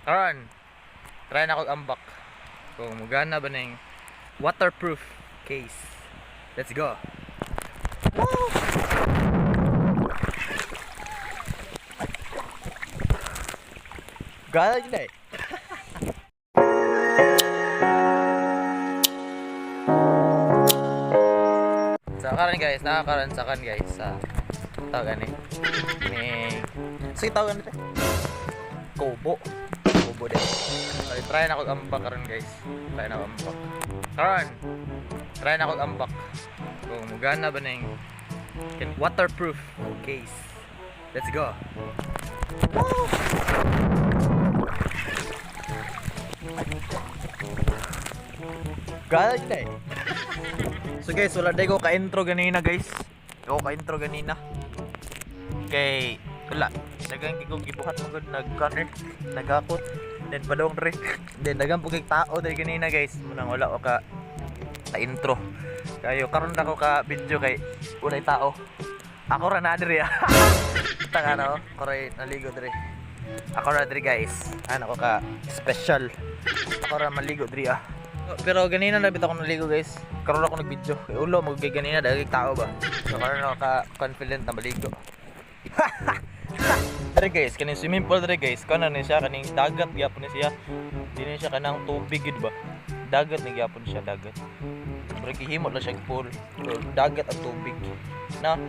Karon, try na ko ambak. Kung magana ba ning waterproof case. Let's go. Woo! Gala yun eh. So karon guys, nakakaransakan guys sa tawagan ni sige tawagan nito. Kubo din. Okay, try na ko ambak karon guys. Try na ko ambak. Karon, try na ko ambak. Kung magana ba ning waterproof case. Let's go. Woo! Gala yun eh. So guys, wala day ko ka-intro ganina guys. Ako ka-intro ganina. Okay, wala. Dagang kikong gibuhat mo good nag-corner, nag-akot, then padong rin. Then dagang pugig tao dahil ganina guys. Munang wala ko ka-intro. Kayo, karon na ko ka-video kay unay tao. Ako ra na diri. Tanga na ako rin naligo diri. Ako ra diri guys. Ano ko ka-special. Ako ra maligo diri Pero ganina na bitaw ko naligo guys. Karon ako nag-video. Kay ulo magay ganina dagig tao ba. So karon ako ka-confident na maligo. Dere guys, kaning swimming pool dere guys. Kana ni siya kaning dagat gyapon ni siya. Dili siya kanang tubig gid ba. Dagat ni gyapon siya, dagat. Pero gihimo lang siya pool. So, dagat at tubig. Na.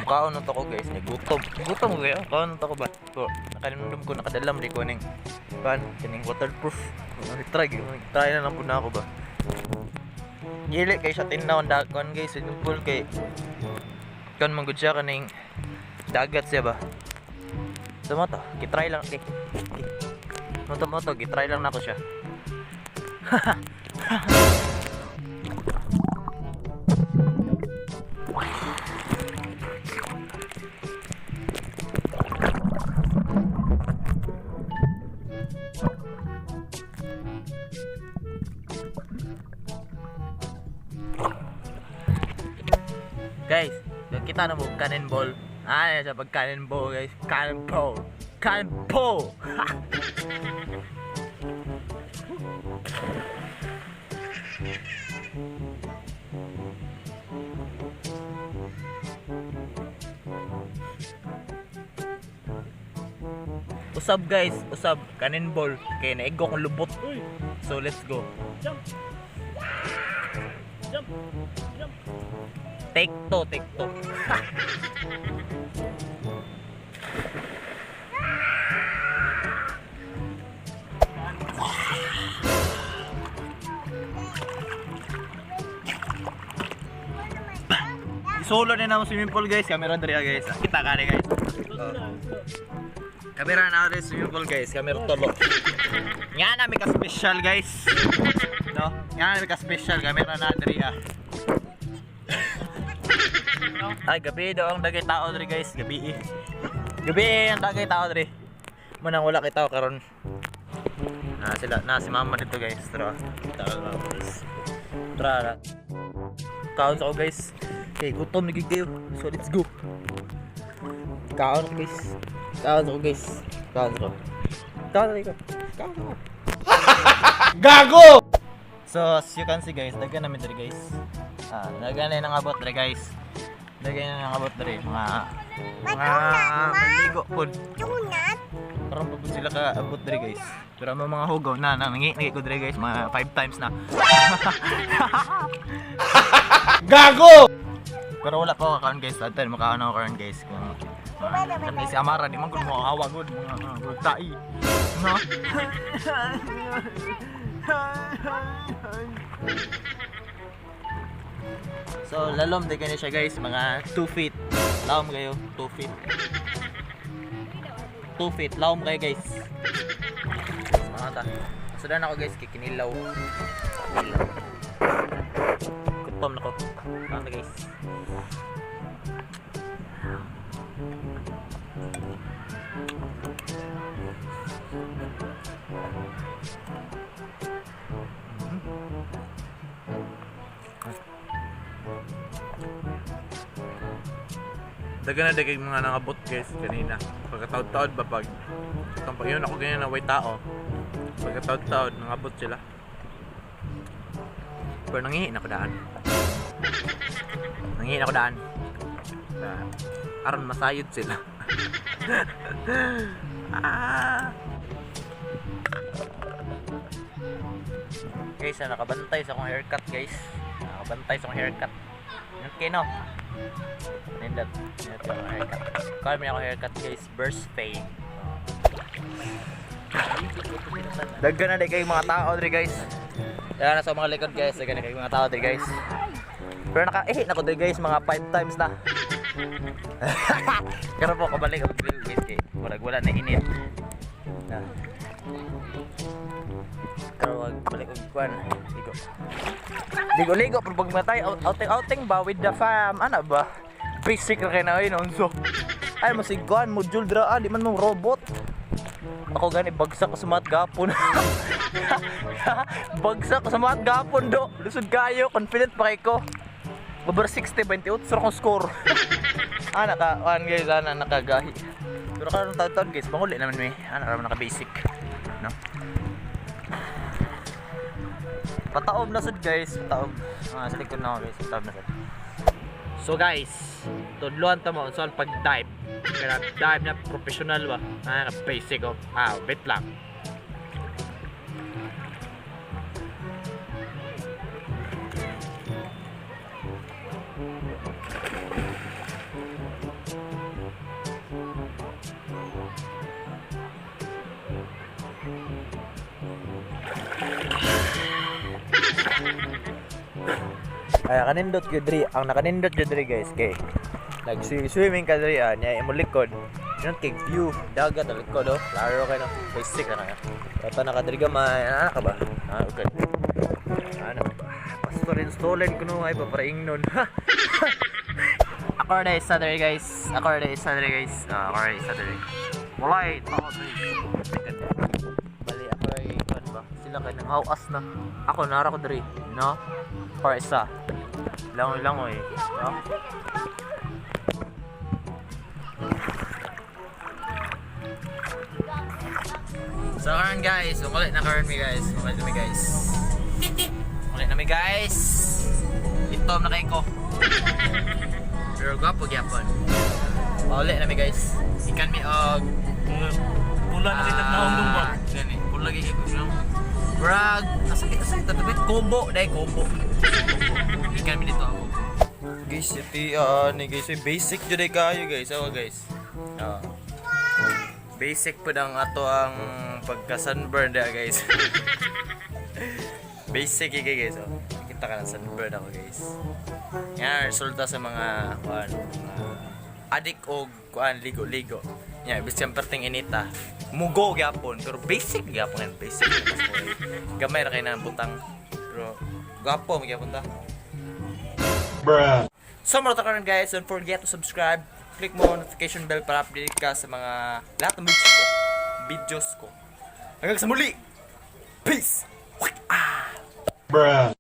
Kaon na to ko guys, nagutom. Gutom ko kayo. Kaon na to ko ba? So, nakalimdum ko nakadalam di ko ning kaning waterproof. Try na lang po na ako ba. Gili kay sa tinawon dagon guys, swimming pool kay kan manggod siya kaning dagat siya ba. So mo to, gitry lang kay. Mo to, gitry lang nako siya. Guys, kita na mo cannonball. Sa pag cannonball guys, cannonball. Usab guys, usab cannonball kay naigo kong lubot. So let's go. Jump. Take two. Solo na naman swimming pool guys. Camera diri guys. Kita ka guys. Camera na diri swimming pool guys. Camera tolo. Nga na may ka-special guys. No? Nga na may ka-special camera na diri Ay, gabi daw ang dagay tao diri guys, gabi ang dagay tao diri. Munang wala kay tao karon. Si mama dito guys. Tara. Tara. Kaon ako guys. Okay, gutom nagig kayo. So let's go. Kaon ako guys. Kaon. Gago! So as you can see guys, dagan namin diri guys. Dagan na nang abot diri guys. Dagan na nang abot diri mga maligo pod. Karon pud sila ka abot diri guys. Pero mga hugaw na nangi ko diri guys mga 5 times na. Gago! Pero wala pa karon guys, tayo makaon ako karon guys. Kung si Amara di man gud mo hawa gud mga tai. No? So lalom din siya guys, mga 2 feet. Lawom kayo, 2 feet. 2 feet, lawom kayo guys. Mga ta. Sudan ako guys, kikinilaw. Gutom na ko. Kanta guys. Dagan na kay mga nangabot guys kanina. Pagkataod-taod ba pag yun ako ganyan na way tao. Pagkataod-taod nangabot sila. Pero nangihin ako daan. Nangihin ako daan. Aron masayod sila. Guys, nakabantay sa akong haircut guys. Nakabantay sa akong haircut. Okay no? Nindot. Nindot yung haircut. Kaya may ako haircut guys. Burst fade. Daggan na di kayo mga tao diri guys. Yan na sa mga likod guys. Daggan na kayo mga tao diri guys. Pero naka-ihit na ko diri guys. Mga 5 times na. Kaya po kabalik ako diri guys kay wala na init. Pero wag balik og kuan. Ligo pero pag matay outing ba with the fam. Ano ba? Basic na kayo na yun. So, ay mo si kuan module dra di man mo robot. Ako gani bagsak ko sa mat gapon. Bagsak ko sa mat gapon do. Lusod kayo, confident pa kay ko. Over 60 28 sa akong score. Naka guys, nakagahi. Pero karon taon guys, panguli naman may. Raman naka basic. No? Pataob na sad guys, pataob. Sa likod na ako guys, pataob na sad. So guys, tudluan ta mo sa pag-dive. Kaya dive na professional ba? Basic oh. Wait lang. Ay kanindot gyud diri, ang nakanindot gyud diri guys kay nag-swimming ka diri nya imo likod. Yun kay view dagat ang likod oh. Klaro kay no. Basic na kaya. Kata naka diri gamay, ka ba? Okay. Pastor installen kuno ay paparaing nun. Ako dai sa diri guys. Ako dai sa diri guys. Ako dai sa diri. Walay tao diri. Bali ako ay kan ba? Sila kay nang hawas na. Ako nara ko diri, no? Or isa. Langoy no? So karon guys, ulit na karon mi guys. Ulit na mi guys. Itom na kay ko. Pero gwapo gyapon. Ulit na mi guys. Ikan mi pula na kita na undong ba? Gani, pula gyud ko. Brag, asakit tatapit combo, dai combo. Ikan mi dito ako. Guys, ni guys, basic jud kayo guys, guys. Basic pa ang ato ang pagka-sunburn da guys. Basic guys. Kita ka ng sunburn ako guys. Yan resulta sa mga adik o ligo-ligo. Yan, bisan perting inita. Mugo gyapon, pero basic gyapon basic. Gamay ra kay nang butang. Pero gapo gyapon ta. Bruh. So mga karon guys, don't forget to subscribe. Click mo notification bell para update ka sa mga lahat ng videos ko. Hanggang sa muli. Peace. Bruh.